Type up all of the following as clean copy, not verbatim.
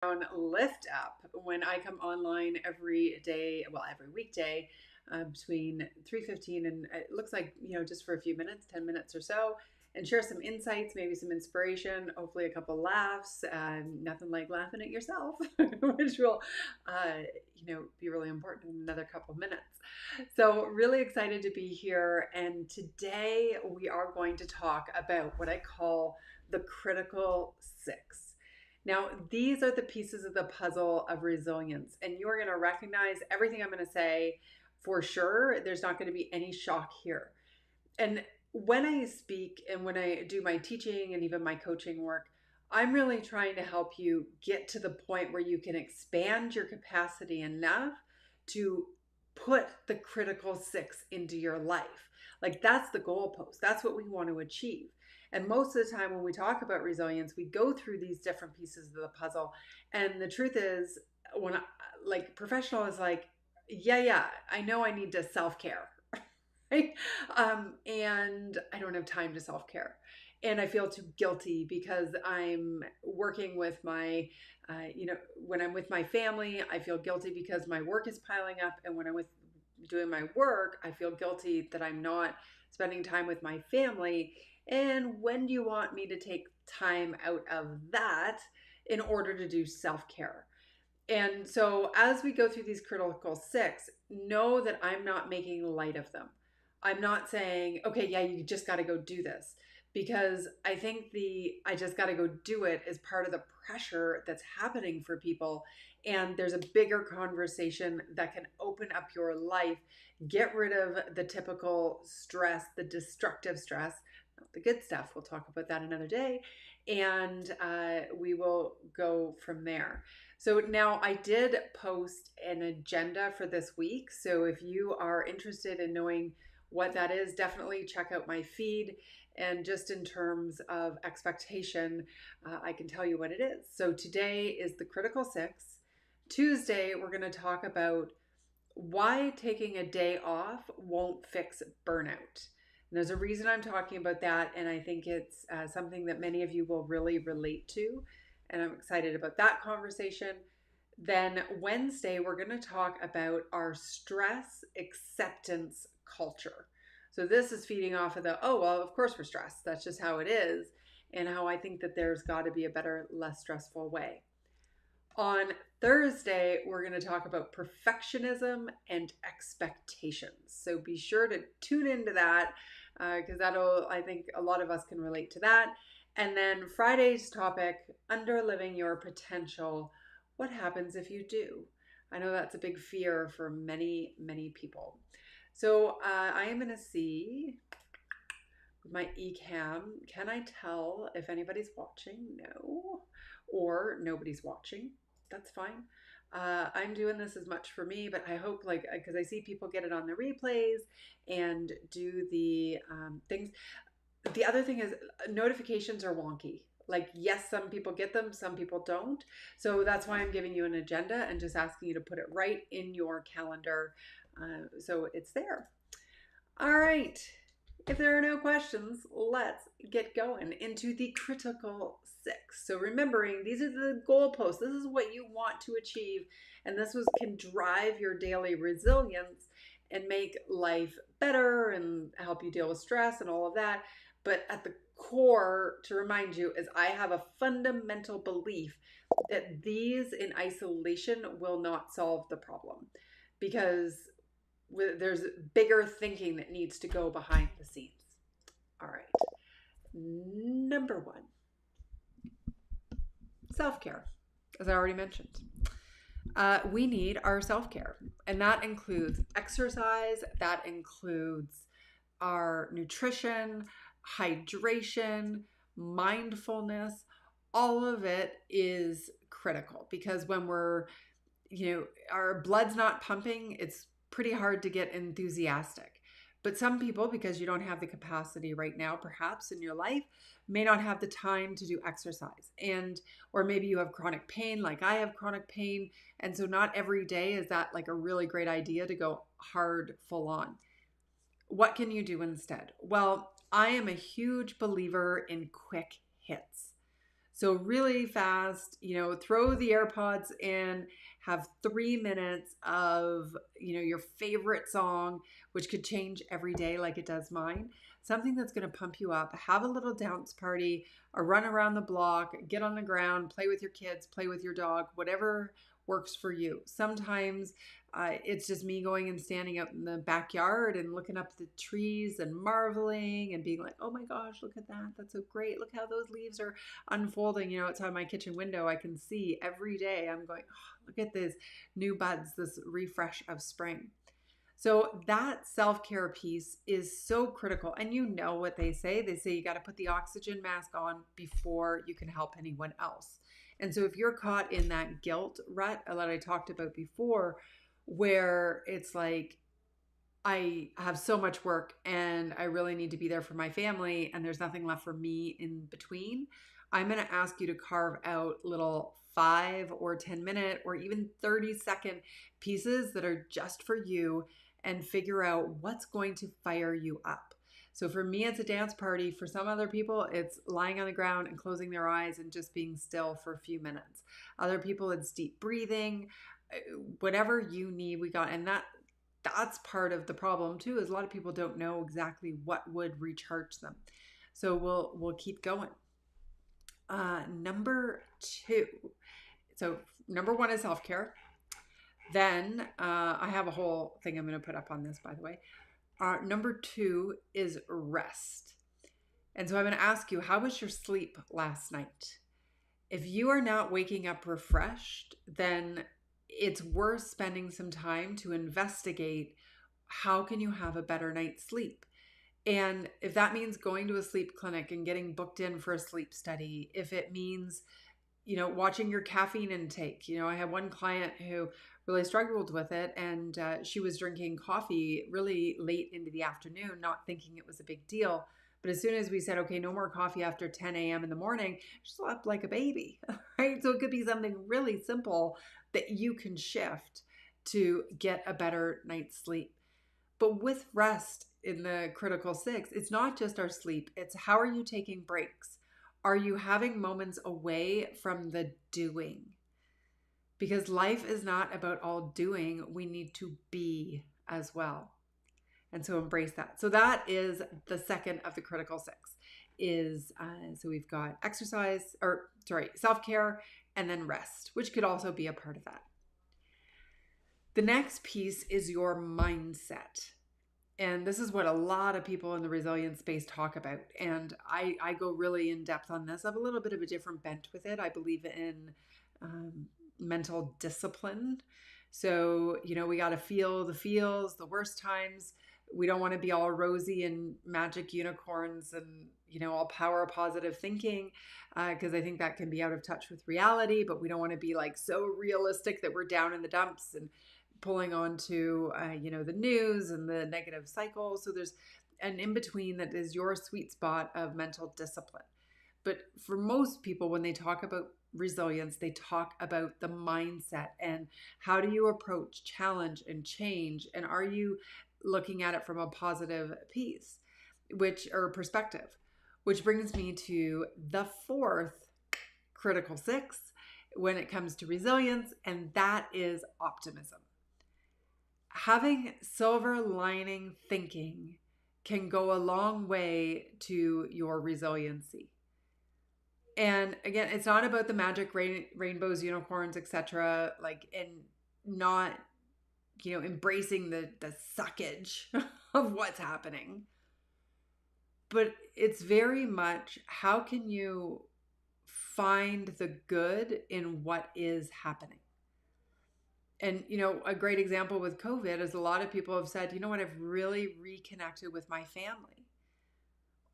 Lift Up when I come online every day, well, every weekday between 3:15 and it looks like, just for a few minutes, 10 minutes or so, and share some insights, maybe some inspiration, hopefully a couple laughs, nothing like laughing at yourself, which will, be really important in another couple minutes. So really excited to be here. And today we are going to talk about what I call the critical six. Now, these are the pieces of the puzzle of resilience, and you're going to recognize everything I'm going to say for sure. There's not going to be any shock here. And when I speak and when I do my teaching and even my coaching work, I'm really trying to help you get to the point where you can expand your capacity enough to put the critical six into your life. Like that's the goalpost. That's what we want to achieve. And most of the time when we talk about resilience, we go through these different pieces of the puzzle. And the truth is, when professional is like, yeah, I know I need to self-care, right? And I don't have time to self-care. And I feel too guilty because I'm working with my, when I'm with my family, I feel guilty because my work is piling up. And when I'm doing my work, I feel guilty that I'm not spending time with my family. And when do you want me to take time out of that in order to do self-care? And so as we go through these critical six, know that I'm not making light of them. I'm not saying, okay, yeah, you just got to go do this. Because I think I just got to go do it is part of the pressure that's happening for people. And there's a bigger conversation that can open up your life, get rid of the typical stress, the destructive stress, not the good stuff. We'll talk about that another day. And we will go from there. So now I did post an agenda for this week. So if you are interested in knowing what that is, definitely check out my feed. And just in terms of expectation, I can tell you what it is. So today is the critical six. Tuesday, we're going to talk about why taking a day off won't fix burnout. And there's a reason I'm talking about that, and I think it's something that many of you will really relate to, and I'm excited about that conversation. Then Wednesday, we're going to talk about our stress acceptance culture. So this is feeding off of oh, well, of course we're stressed. That's just how it is, and how I think that there's got to be a better, less stressful way. On Thursday, we're going to talk about perfectionism and expectations. So be sure to tune into that because I think a lot of us can relate to that. And then Friday's topic, under living your potential. What happens if you do? I know that's a big fear for many, many people. So I am going to see with my eCam, can I tell if anybody's watching? No. Or nobody's watching. That's fine. I'm doing this as much for me, but I hope because I see people get it on the replays and do the things. The other thing is notifications are wonky. Yes, some people get them, some people don't. So that's why I'm giving you an agenda and just asking you to put it right in your calendar so it's there. All right. If there are no questions, let's get going into the critical six. So remembering, these are the goalposts. This is what you want to achieve, and this can drive your daily resilience and make life better and help you deal with stress and all of that. But at the core, to remind you, is I have a fundamental belief that these in isolation will not solve the problem because there's bigger thinking that needs to go behind the scenes. All right. Number one, self-care, as I already mentioned. We need our self-care, and that includes exercise, that includes our nutrition, hydration, mindfulness. All of it is critical because when our blood's not pumping, it's pretty hard to get enthusiastic. But some people, because you don't have the capacity right now, perhaps in your life, may not have the time to do exercise. Or maybe you have chronic pain, like I have chronic pain. And so not every day is that a really great idea to go hard, full on. What can you do instead? Well, I am a huge believer in quick hits. So really fast, throw the AirPods in, have 3 minutes of, your favorite song, which could change every day like it does mine. Something that's going to pump you up. Have a little dance party, a run around the block, get on the ground, play with your kids, play with your dog, whatever works for you. Sometimes it's just me going and standing out in the backyard and looking up the trees and marveling and being like, oh my gosh, look at that. That's so great. Look how those leaves are unfolding. Outside my kitchen window, I can see every day. I'm going, oh, look at this new buds, this refresh of spring. So that self-care piece is so critical. And you know what they say? They say you got to put the oxygen mask on before you can help anyone else. And so if you're caught in that guilt rut that I talked about before, where it's like, I have so much work and I really need to be there for my family and there's nothing left for me in between, I'm going to ask you to carve out little 5 or 10 minute or even 30-second pieces that are just for you and figure out what's going to fire you up. So for me, it's a dance party. For some other people, it's lying on the ground and closing their eyes and just being still for a few minutes. Other people, it's deep breathing. Whatever you need, we got. And that's part of the problem too, is a lot of people don't know exactly what would recharge them. So we'll keep going. Number 2. So number 1 is self-care. Then I have a whole thing I'm going to put up on this, by the way. Number 2 is rest. And so I'm going to ask you, how was your sleep last night? If you are not waking up refreshed, then it's worth spending some time to investigate how can you have a better night's sleep. And if that means going to a sleep clinic and getting booked in for a sleep study, if it means, watching your caffeine intake. I had one client who really struggled with it, and she was drinking coffee really late into the afternoon, not thinking it was a big deal. But as soon as we said, okay, no more coffee after 10 a.m. in the morning, she slept like a baby, right? So it could be something really simple that you can shift to get a better night's sleep. But with rest in the critical 6, it's not just our sleep. It's how are you taking breaks? Are you having moments away from the doing? Because life is not about all doing. We need to be as well. And so embrace that. So that is the second of the critical 6 is, so we've got self-care and then rest, which could also be a part of that. The next piece is your mindset. And this is what a lot of people in the resilience space talk about. And I go really in depth on this. I have a little bit of a different bent with it. I believe in mental discipline. So, we got to feel the feels, the worst times. We don't want to be all rosy and magic unicorns and, all power positive thinking, because I think that can be out of touch with reality. But we don't want to be like so realistic that we're down in the dumps and pulling on to, the news and the negative cycle. So there's an in-between that is your sweet spot of mental discipline. But for most people, when they talk about resilience, they talk about the mindset and how do you approach challenge and change? And are you looking at it from a positive piece, or perspective, which brings me to the 4th critical 6 when it comes to resilience, and that is optimism. Having silver lining thinking can go a long way to your resiliency. And again, it's not about the magic rainbows, unicorns, etc. And not, embracing the suckage of what's happening. But it's very much, how can you find the good in what is happening? And, a great example with COVID is a lot of people have said, I've really reconnected with my family.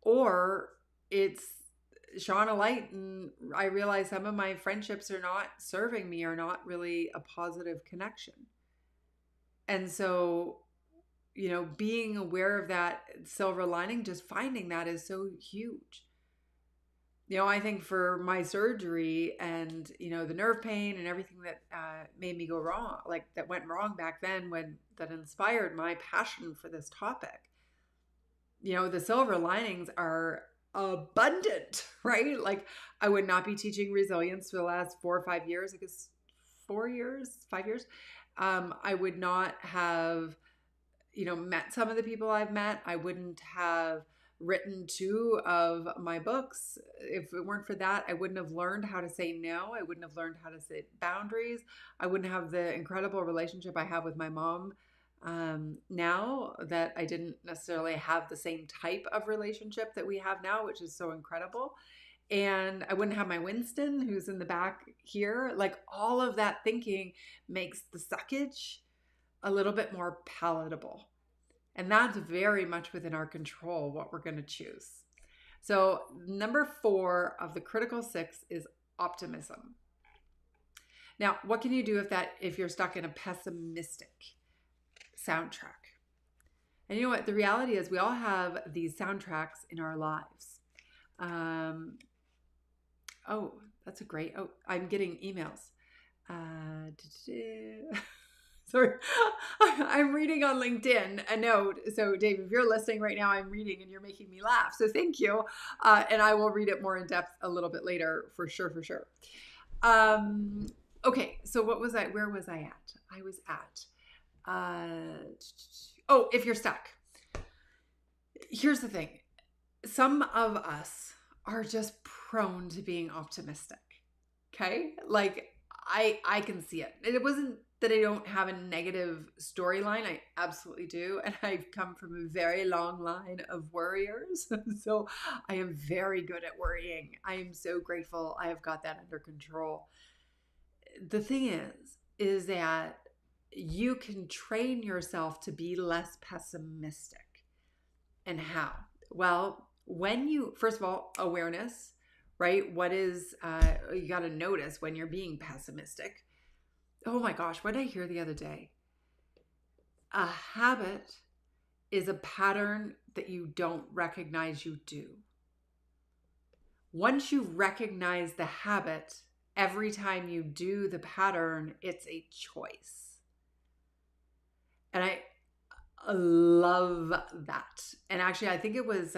Or it's shone a light and I realize some of my friendships are not serving me, are not really a positive connection. And so, being aware of that silver lining, just finding that is so huge. I think for my surgery and, the nerve pain and everything that made me go wrong, that went wrong back then, that inspired my passion for this topic. The silver linings are abundant, right? Like I would not be teaching resilience for the last 4 or 5 years, I guess 4 years, 5 years. I would not have, met some of the people I've met. I wouldn't have written 2 of my books. If it weren't for that, I wouldn't have learned how to say no. I wouldn't have learned how to set boundaries. I wouldn't have the incredible relationship I have with my mom now, that I didn't necessarily have the same type of relationship that we have now, which is so incredible. And I wouldn't have my Winston, who's in the back here. Like all of that thinking makes the suckage a little bit more palatable. And that's very much within our control what we're going to choose. So, number 4 of the critical 6 is optimism. Now, what can you do if you're stuck in a pessimistic soundtrack? And you know what? The reality is we all have these soundtracks in our lives. Oh, that's a great, I'm getting emails. Sorry, I'm reading on LinkedIn a note. So Dave, if you're listening right now, I'm reading and you're making me laugh. So thank you. And I will read it more in depth a little bit later for sure. Okay, so where was I at? I was at, if you're stuck. Here's the thing. Some of us are just prone to being optimistic. Okay? Like I can see it. And it wasn't that I don't have a negative storyline. I absolutely do. And I've come from a very long line of worriers. So I am very good at worrying. I am so grateful I have got that under control. The thing is that you can train yourself to be less pessimistic. And how? Well, first of all, awareness, right? What is, you got to notice when you're being pessimistic. Oh my gosh, what did I hear the other day? A habit is a pattern that you don't recognize you do. Once you recognize the habit, every time you do the pattern, it's a choice. And I love that. And actually, I think it was,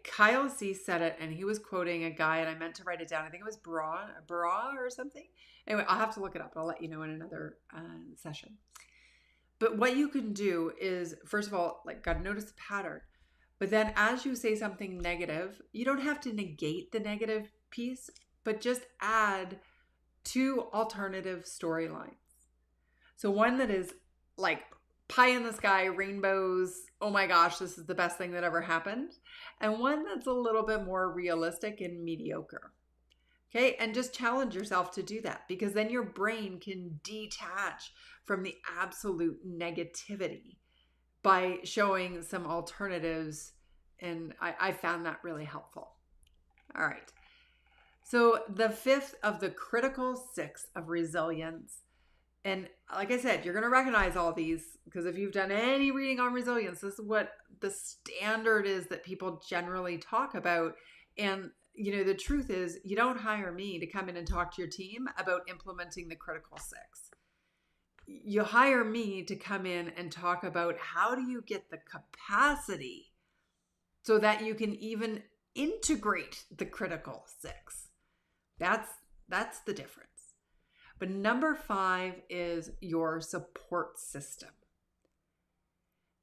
Kyle C said it, and he was quoting a guy, and I meant to write it down. I think it was Bra or something. Anyway, I'll have to look it up. I'll let you know in another session. But what you can do is, first of all, got to notice the pattern. But then as you say something negative, you don't have to negate the negative piece, but just add 2 alternative storylines. So one that is like pie in the sky, rainbows, oh my gosh, this is the best thing that ever happened. And one that's a little bit more realistic and mediocre. Okay, and just challenge yourself to do that, because then your brain can detach from the absolute negativity by showing some alternatives. And I found that really helpful. All right. So the 5th of the critical 6 of resilience. And like I said, you're going to recognize all these, because if you've done any reading on resilience, this is what the standard is that people generally talk about. And the truth is, you don't hire me to come in and talk to your team about implementing the critical 6. You hire me to come in and talk about how do you get the capacity so that you can even integrate the critical 6. That's the difference. But number 5 is your support system.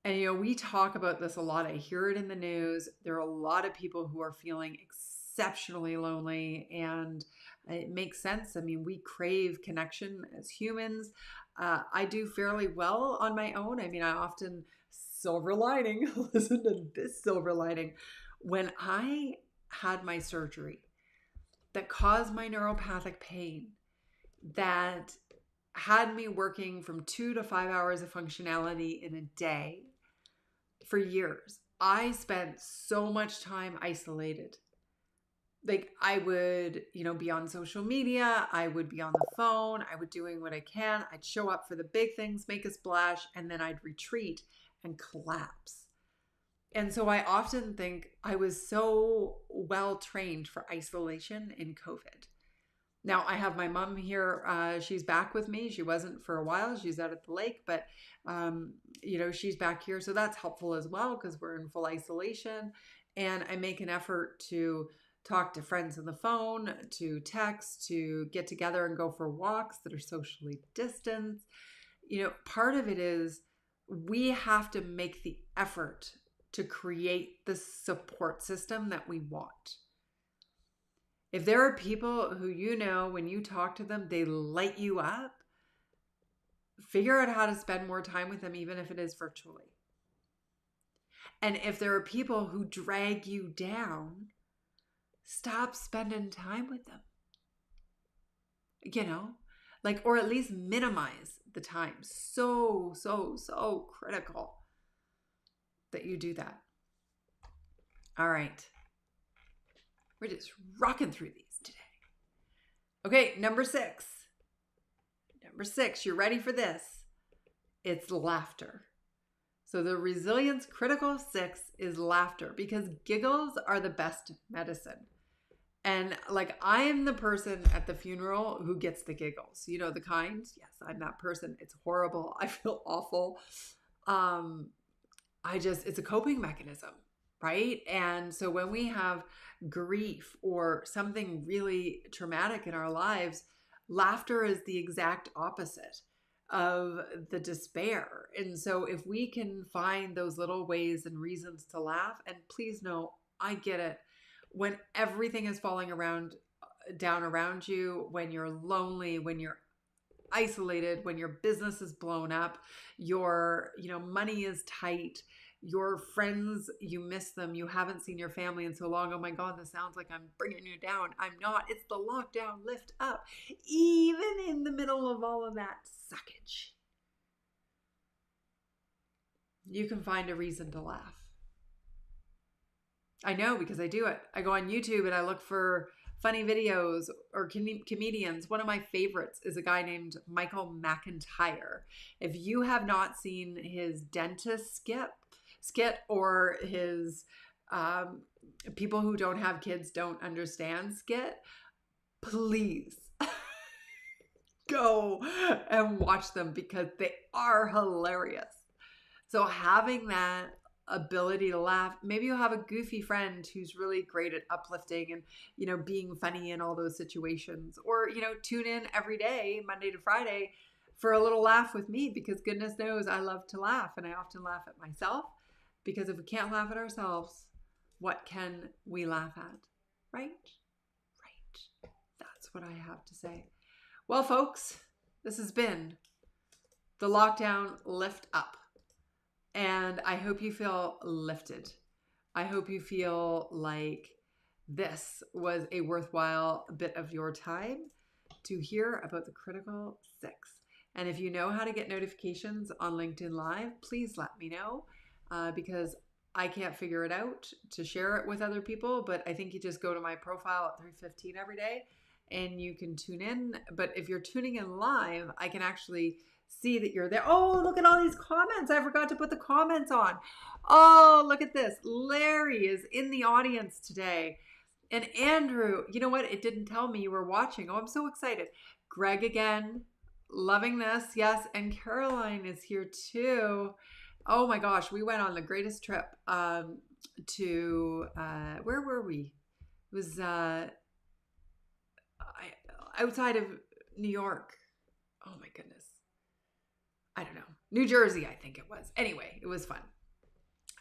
And we talk about this a lot. I hear it in the news. There are a lot of people who are feeling exceptionally lonely, and it makes sense. I mean, we crave connection as humans. I do fairly well on my own. I mean, I often silver lining, listen to this silver lining. When I had my surgery that caused my neuropathic pain, that had me working from 2 to 5 hours of functionality in a day for years, I spent so much time isolated. Like I would, be on social media. I would be on the phone. I would doing what I can. I'd show up for the big things, make a splash, and then I'd retreat and collapse. And so I often think I was so well trained for isolation in COVID Now I have my mom here. She's back with me. She wasn't for a while. She's out at the lake, but she's back here. So that's helpful as well because we're in full isolation. And I make an effort to talk to friends on the phone, to text, to get together and go for walks that are socially distanced. Part of it is we have to make the effort to create the support system that we want. If there are people who when you talk to them, they light you up, figure out how to spend more time with them, even if it is virtually. And if there are people who drag you down, stop spending time with them. Or at least minimize the time. So critical that you do that. All right. We're just rocking through these today. Okay, number 6. Number 6, you're ready for this. It's laughter. So the resilience critical 6 is laughter because giggles are the best medicine. And I am the person at the funeral who gets the giggles. You know the kind? Yes, I'm that person. It's horrible. I feel awful. It's a coping mechanism, right? And so when we have grief or something really traumatic in our lives, laughter is the exact opposite of the despair. And so if we can find those little ways and reasons to laugh, and please know, I get it. When everything is falling down around you, when you're lonely, when you're isolated, when your business is blown up, your money is tight, your friends, you miss them, you haven't seen your family in so long. Oh my God, this sounds like I'm bringing you down. I'm not. It's the lockdown lift up. Even in the middle of all of that suckage, you can find a reason to laugh. I know because I do it. I go on YouTube and I look for funny videos or comedians. One of my favorites is a guy named Michael McIntyre. If you have not seen his dentist skit or his people who don't have kids don't understand skit, please go and watch them because they are hilarious. So having that ability to laugh, maybe you'll have a goofy friend who's really great at uplifting and being funny in all those situations, or tune in every day, Monday to Friday, for a little laugh with me, because goodness knows I love to laugh, and I often laugh at myself, because if we can't laugh at ourselves, what can we laugh at? Right? That's what I have to say. Well, folks, this has been the Lockdown Lift Up. And I hope you feel lifted. I hope you feel like this was a worthwhile bit of your time to hear about the critical 6. And if you know how to get notifications on LinkedIn Live, please let me know because I can't figure it out to share it with other people. But I think you just go to my profile at 3:15 every day and you can tune in. But if you're tuning in live, I can actually see that you're there. Oh, look at all these comments. I forgot to put the comments on. Oh, look at this. Larry is in the audience today. And Andrew, you know what? It didn't tell me you were watching. Oh, I'm so excited. Greg again, loving this. Yes. And Caroline is here too. Oh my gosh. We went on the greatest trip to, where were we? It was outside of New York. Oh my goodness. I don't know. New Jersey, I think it was. Anyway, it was fun.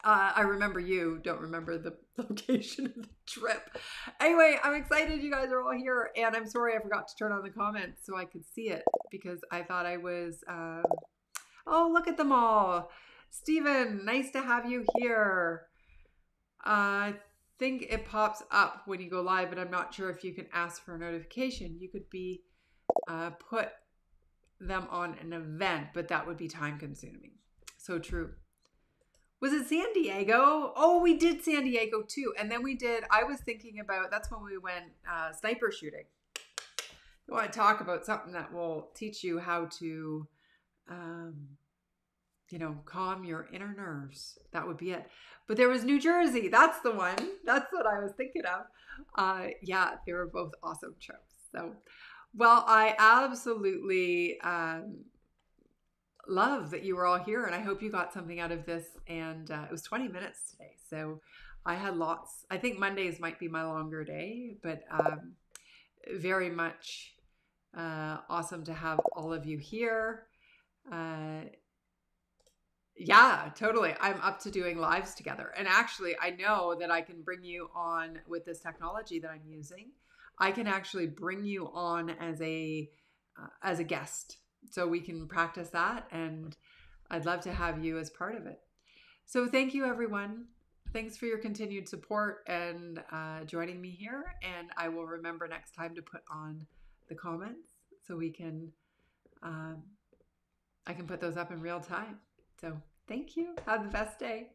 I remember you. Don't remember the location of the trip. Anyway, I'm excited you guys are all here. And I'm sorry I forgot to turn on the comments so I could see it because I thought I was... oh, look at them all. Stephen, nice to have you here. I think it pops up when you go live, but I'm not sure if you can ask for a notification. You could be put them on an event, but that would be time consuming. So true. Was it San Diego? Oh, we did San Diego too. And then I was thinking about, that's when we went sniper shooting. You want to talk about something that will teach you how to, calm your inner nerves. That would be it. But there was New Jersey. That's the one. That's what I was thinking of. Yeah, they were both awesome trips. So, Well, I absolutely love that you were all here, and I hope you got something out of this. And it was 20 minutes today, so I had lots. I think Mondays might be my longer day, but very much awesome to have all of you here. Uh, yeah, totally. I'm up to doing lives together. And actually, I know that I can bring you on with this technology that I'm using. I can actually bring you on as a guest. So we can practice that, and I'd love to have you as part of it. So thank you, everyone. Thanks for your continued support and joining me here. And I will remember next time to put on the comments so we can um, I can put those up in real time. So thank you. Have the best day.